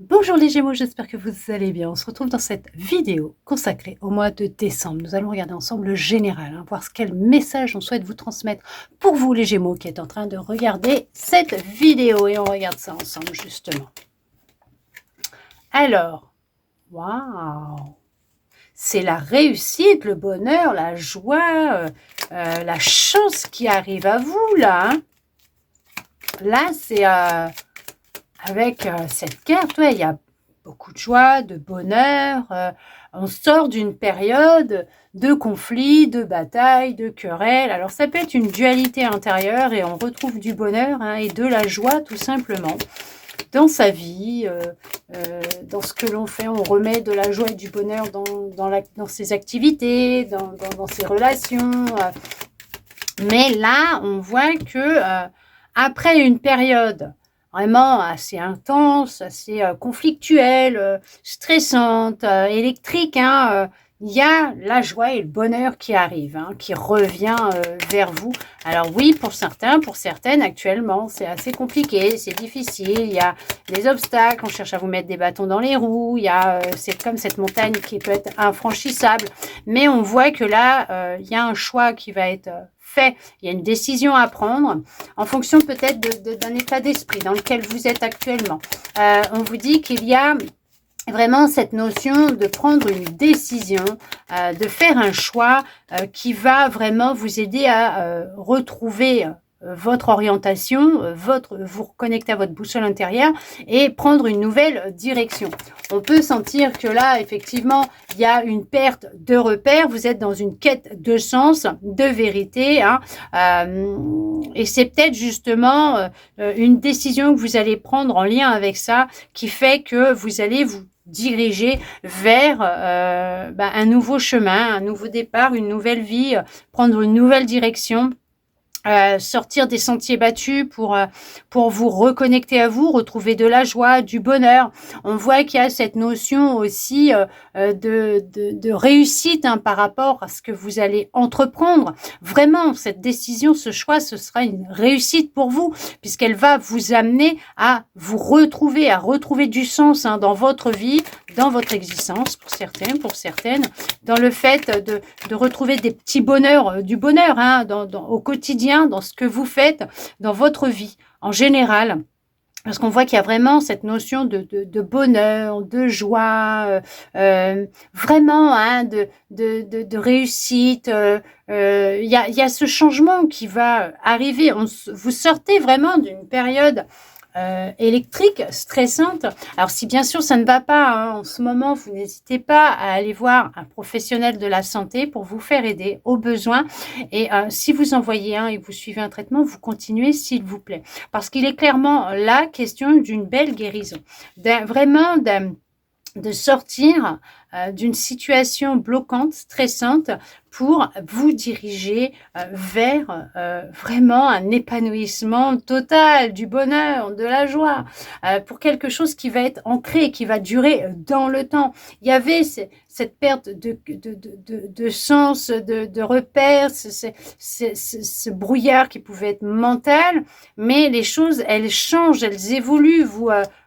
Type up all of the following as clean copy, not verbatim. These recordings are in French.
Bonjour les Gémeaux, j'espère que vous allez bien. On se retrouve dans cette vidéo consacrée au mois de décembre. Nous allons regarder ensemble le général, voir quel message on souhaite vous transmettre pour vous les Gémeaux qui êtes en train de regarder cette vidéo. Et on regarde ça ensemble justement. Alors, waouh! C'est la réussite, le bonheur, la joie, la chance qui arrive à vous là. Là, c'est... avec cette carte, ouais, il y a beaucoup de joie, de bonheur. On sort d'une période de conflits, de batailles, de querelles. Alors ça peut être une dualité intérieure et on retrouve du bonheur et de la joie tout simplement dans sa vie, dans ce que l'on fait. On remet de la joie et du bonheur dans ses activités, dans ses relations. Mais là, on voit que après une période vraiment assez intense, assez conflictuelle, stressante, électrique, il y a la joie et le bonheur qui arrive, qui revient vers vous. Alors oui, pour certains, pour certaines, actuellement, c'est assez compliqué, c'est difficile, il y a des obstacles, on cherche à vous mettre des bâtons dans les roues, il y a, c'est comme cette montagne qui peut être infranchissable, mais on voit que là, il y a un choix qui va être fait, il y a une décision à prendre en fonction peut-être d'un état d'esprit dans lequel vous êtes actuellement. On vous dit qu'il y a vraiment cette notion de prendre une décision, de faire un choix qui va vraiment vous aider à retrouver votre orientation, vous reconnecter à votre boussole intérieure et prendre une nouvelle direction. On peut sentir que là, effectivement, il y a une perte de repères, vous êtes dans une quête de sens, de vérité, et c'est peut-être justement une décision que vous allez prendre en lien avec ça qui fait que vous allez vous diriger vers un nouveau chemin, un nouveau départ, une nouvelle vie, prendre une nouvelle direction. Sortir des sentiers battus pour vous reconnecter à vous, retrouver de la joie, du bonheur. On voit qu'il y a cette notion aussi de réussite par rapport à ce que vous allez entreprendre. Vraiment, cette décision, ce choix, ce sera une réussite pour vous, puisqu'elle va vous amener à vous retrouver, à retrouver du sens dans votre vie, dans votre existence, pour certains, pour certaines, dans le fait de retrouver des petits bonheurs, du bonheur au quotidien, dans ce que vous faites, dans votre vie en général. Parce qu'on voit qu'il y a vraiment cette notion de bonheur, de joie, vraiment de réussite. Il y a ce changement qui va arriver. Vous sortez vraiment d'une période électrique, stressante. Alors si bien sûr ça ne va pas en ce moment, vous n'hésitez pas à aller voir un professionnel de la santé pour vous faire aider au besoin. Et si vous en voyez un et vous suivez un traitement, vous continuez s'il vous plaît. Parce qu'il est clairement là question d'une belle guérison. De sortir d'une situation bloquante, stressante, pour vous diriger vers vraiment un épanouissement total, du bonheur, de la joie, pour quelque chose qui va être ancré, qui va durer dans le temps. Il y avait cette perte de sens, de repères, ce brouillard qui pouvait être mental, mais les choses, elles changent, elles évoluent,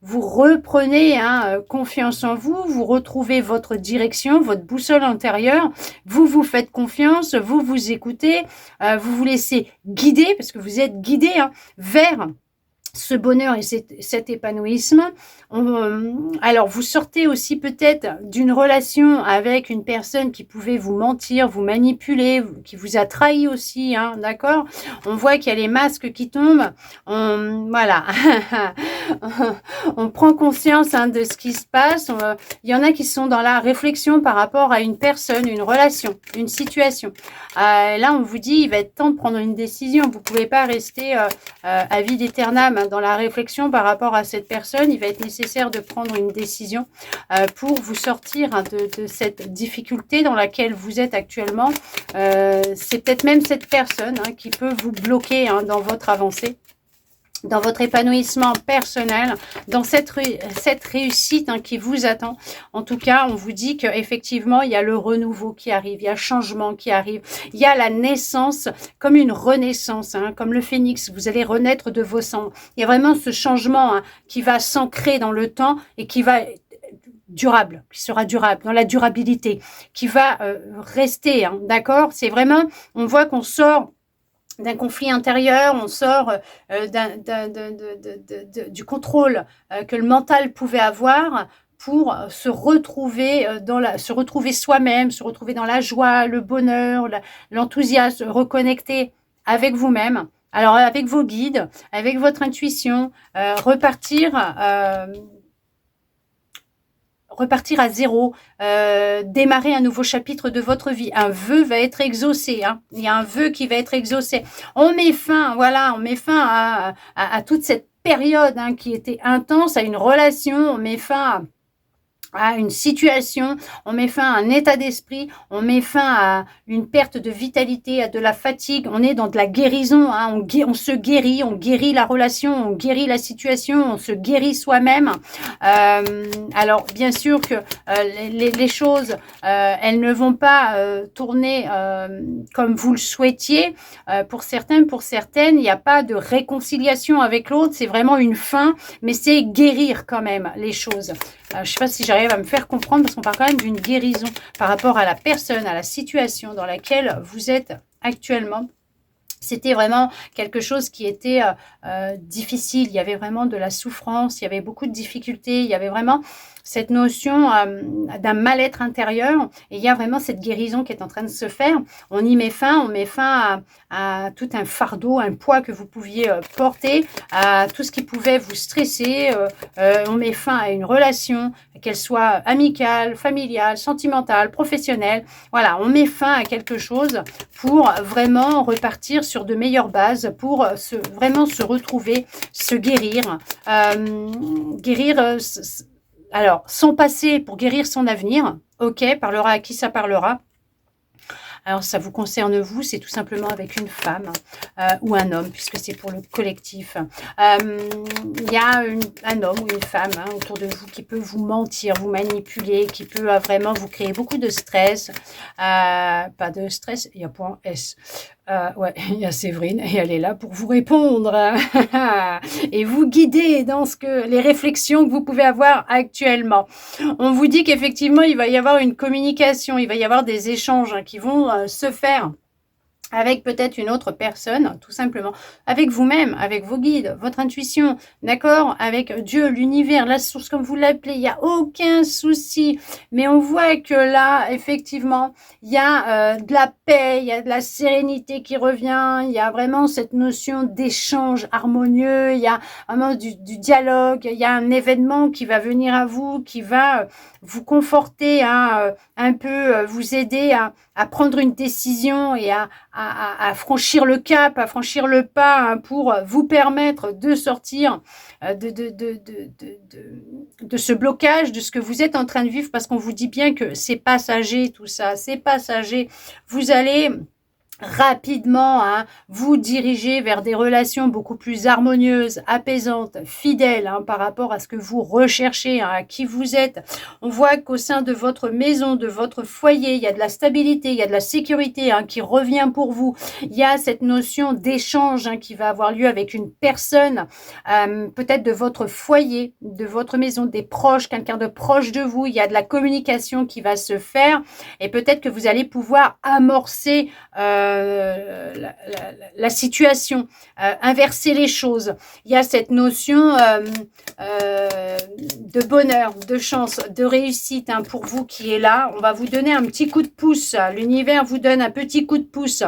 vous reprenez confiance en vous, vous retrouvez votre direction, votre boussole intérieure, vous vous faites confiance, vous vous écoutez, vous vous laissez guider, parce que vous êtes guidé vers ce bonheur et cet épanouissement. Alors, vous sortez aussi peut-être d'une relation avec une personne qui pouvait vous mentir, vous manipuler, qui vous a trahi aussi, d'accord? On voit qu'il y a les masques qui tombent. Voilà. On prend conscience de ce qui se passe. Il y en a qui sont dans la réflexion par rapport à une personne, une relation, une situation. Là, on vous dit, il va être temps de prendre une décision. Vous ne pouvez pas rester à vide aeternam dans la réflexion par rapport à cette personne. Il va être nécessaire de prendre une décision pour vous sortir de cette difficulté dans laquelle vous êtes actuellement. C'est peut-être même cette personne qui peut vous bloquer dans votre avancée. dans votre épanouissement personnel, dans cette réussite qui vous attend. En tout cas, on vous dit qu'effectivement, il y a le renouveau qui arrive, il y a le changement qui arrive, il y a la naissance, comme une renaissance, comme le phénix, vous allez renaître de vos cendres. Il y a vraiment ce changement qui va s'ancrer dans le temps et qui va durable, qui sera durable, dans la durabilité, qui va rester, d'accord? C'est vraiment, on voit qu'on sort d'un conflit intérieur, on sort du contrôle que le mental pouvait avoir pour se retrouver se retrouver soi-même, se retrouver dans la joie, le bonheur, l'enthousiasme, reconnecter avec vous-même. Alors avec vos guides, avec votre intuition, repartir à zéro, démarrer un nouveau chapitre de votre vie. Un vœu va être exaucé. Il y a un vœu qui va être exaucé. On met fin, voilà, on met fin à toute cette période qui était intense, à une relation. On met fin à une situation, on met fin à un état d'esprit, on met fin à une perte de vitalité, à de la fatigue, on est dans de la guérison, on se guérit, on guérit la relation, on guérit la situation, on se guérit soi-même. Alors bien sûr que les choses, elles ne vont pas tourner comme vous le souhaitiez. Pour certains, pour certaines, il n'y a pas de réconciliation avec l'autre, c'est vraiment une fin, mais c'est guérir quand même les choses. Je ne sais pas si j'arrive à me faire comprendre parce qu'on parle quand même d'une guérison par rapport à la personne, à la situation dans laquelle vous êtes actuellement. C'était vraiment quelque chose qui était difficile. Il y avait vraiment de la souffrance, il y avait beaucoup de difficultés, il y avait vraiment cette notion d'un mal-être intérieur. Et il y a vraiment cette guérison qui est en train de se faire. On y met fin, on met fin à tout un fardeau, un poids que vous pouviez porter, à tout ce qui pouvait vous stresser. On met fin à une relation, qu'elle soit amicale, familiale, sentimentale, professionnelle. Voilà, on met fin à quelque chose pour vraiment repartir sur de meilleures bases, pour vraiment se retrouver, se guérir. Guérir, alors, son passé pour guérir son avenir. Ok, parlera à qui ça parlera. Alors, ça vous concerne vous, c'est tout simplement avec une femme ou un homme, puisque c'est pour le collectif. Il y a un homme ou une femme autour de vous qui peut vous mentir, vous manipuler, qui peut vraiment vous créer beaucoup de stress. Pas de stress, il y a point S. Ouais, il y a Séverine et elle est là pour vous répondre et vous guider dans les réflexions que vous pouvez avoir actuellement. On vous dit qu'effectivement, il va y avoir une communication, il va y avoir des échanges qui vont se faire avec peut-être une autre personne, tout simplement, avec vous-même, avec vos guides, votre intuition, d'accord, avec Dieu, l'univers, la source, comme vous l'appelez, il n'y a aucun souci. Mais on voit que là, effectivement, il y a de la paix, il y a de la sérénité qui revient, il y a vraiment cette notion d'échange harmonieux, il y a vraiment du dialogue, il y a un événement qui va venir à vous, qui va vous conforter, un peu, vous aider à prendre une décision et à franchir le cap, à franchir le pas pour vous permettre de sortir de ce blocage, de ce que vous êtes en train de vivre, parce qu'on vous dit bien que c'est passager tout ça, c'est passager. Vous allez rapidement vous diriger vers des relations beaucoup plus harmonieuses, apaisantes, fidèles par rapport à ce que vous recherchez, à qui vous êtes. On voit qu'au sein de votre maison, de votre foyer, il y a de la stabilité, il y a de la sécurité qui revient pour vous. Il y a cette notion d'échange qui va avoir lieu avec une personne, peut-être de votre foyer, de votre maison, des proches, quelqu'un de proche de vous. Il y a de la communication qui va se faire et peut-être que vous allez pouvoir amorcer la situation, inverser les choses. Il y a cette notion de bonheur, de chance, de réussite pour vous qui est là. On va vous donner un petit coup de pouce. L'univers vous donne un petit coup de pouce.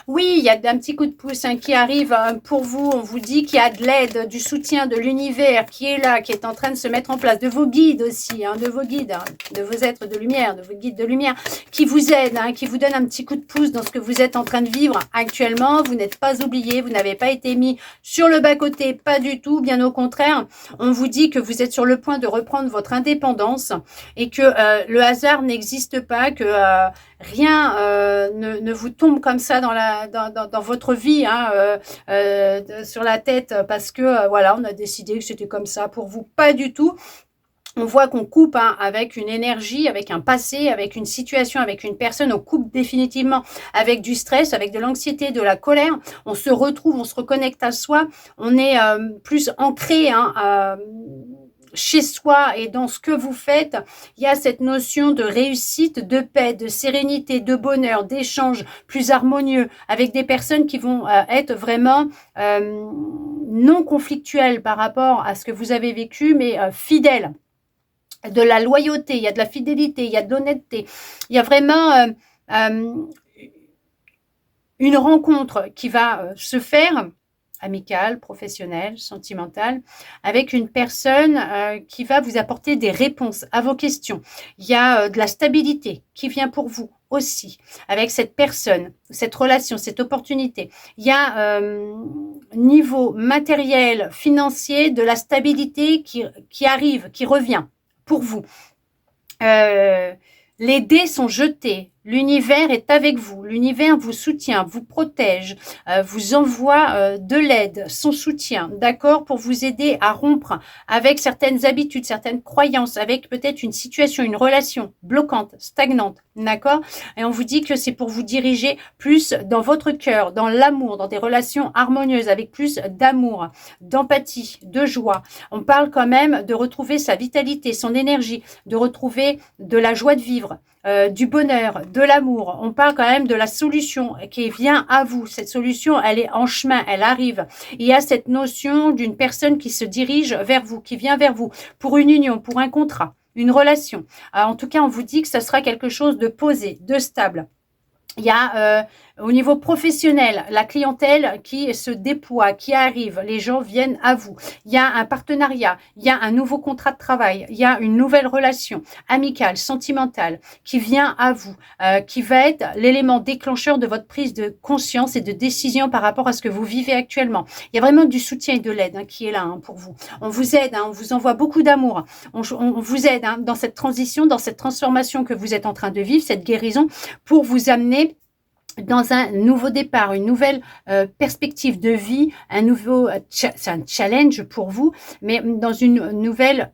Oui, il y a un petit coup de pouce qui arrive pour vous. On vous dit qu'il y a de l'aide, du soutien de l'univers qui est là, qui est en train de se mettre en place, de vos guides aussi, de vos guides, de vos êtres de lumière, de vos guides de lumière, qui vous aident, qui vous donnent un petit coup de pouce dans ce que vous êtes en train de vivre actuellement. Vous n'êtes pas oublié, vous n'avez pas été mis sur le bas-côté, pas du tout, bien au contraire. On vous dit que vous êtes sur le point de reprendre votre indépendance et que le hasard n'existe pas, que rien ne vous tombe comme ça dans votre vie, hein, sur la tête, parce que voilà, on a décidé que c'était comme ça pour vous. Pas du tout. On voit qu'on coupe, hein, avec une énergie, avec un passé, avec une situation, avec une personne. On coupe définitivement avec du stress, avec de l'anxiété, de la colère. On se retrouve, on se reconnecte à soi. On est plus ancré, hein, chez soi et dans ce que vous faites. Il y a cette notion de réussite, de paix, de sérénité, de bonheur, d'échange plus harmonieux avec des personnes qui vont être vraiment non conflictuelles par rapport à ce que vous avez vécu, mais fidèles. De la loyauté, il y a de la fidélité, il y a de l'honnêteté. Il y a vraiment une rencontre qui va se faire, amicale, professionnelle, sentimentale, avec une personne qui va vous apporter des réponses à vos questions. Il y a de la stabilité qui vient pour vous aussi, avec cette personne, cette relation, cette opportunité. Il y a niveau matériel, financier, de la stabilité qui arrive, qui revient pour vous. Les dés sont jetés. L'univers est avec vous. L'univers vous soutient, vous protège, vous envoie de l'aide, son soutien, d'accord, pour vous aider à rompre avec certaines habitudes, certaines croyances, avec peut-être une situation, une relation bloquante, stagnante, d'accord. Et on vous dit que c'est pour vous diriger plus dans votre cœur, dans l'amour, dans des relations harmonieuses, avec plus d'amour, d'empathie, de joie. On parle quand même de retrouver sa vitalité, son énergie, de retrouver de la joie de vivre, du bonheur, de l'amour. On parle quand même de la solution qui vient à vous. Cette solution, elle est en chemin, elle arrive. Il y a cette notion d'une personne qui se dirige vers vous, qui vient vers vous pour une union, pour un contrat, une relation. En tout cas, on vous dit que ça sera quelque chose de posé, de stable. Il y a au niveau professionnel, la clientèle qui se déploie, qui arrive, les gens viennent à vous. Il y a un partenariat, il y a un nouveau contrat de travail, il y a une nouvelle relation amicale, sentimentale qui vient à vous, qui va être l'élément déclencheur de votre prise de conscience et de décision par rapport à ce que vous vivez actuellement. Il y a vraiment du soutien et de l'aide, hein, qui est là, hein, pour vous. On vous aide, hein, on vous envoie beaucoup d'amour. On vous aide, hein, dans cette transition, dans cette transformation que vous êtes en train de vivre, cette guérison, pour vous amener dans un nouveau départ, une nouvelle perspective de vie, c'est un challenge pour vous, mais dans une nouvelle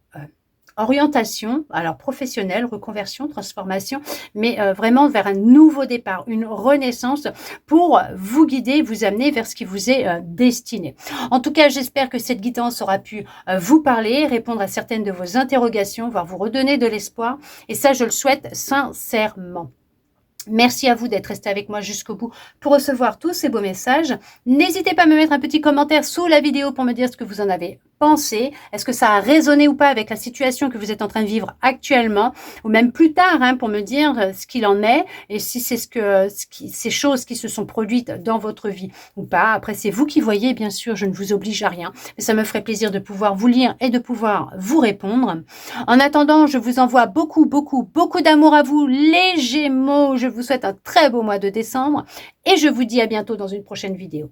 orientation, alors professionnelle, reconversion, transformation, mais vraiment vers un nouveau départ, une renaissance pour vous guider, vous amener vers ce qui vous est destiné. En tout cas, j'espère que cette guidance aura pu vous parler, répondre à certaines de vos interrogations, voire vous redonner de l'espoir, et ça, je le souhaite sincèrement. Merci à vous d'être resté avec moi jusqu'au bout pour recevoir tous ces beaux messages. N'hésitez pas à me mettre un petit commentaire sous la vidéo pour me dire ce que vous en avez pensé. Est-ce que ça a résonné ou pas avec la situation que vous êtes en train de vivre actuellement, ou même plus tard, hein, pour me dire ce qu'il en est et si c'est ces choses qui se sont produites dans votre vie ou pas. Après, c'est vous qui voyez, bien sûr, je ne vous oblige à rien, mais ça me ferait plaisir de pouvoir vous lire et de pouvoir vous répondre. En attendant, je vous envoie beaucoup, beaucoup, beaucoup d'amour à vous, les Gémeaux. Je vous souhaite un très beau mois de décembre et je vous dis à bientôt dans une prochaine vidéo.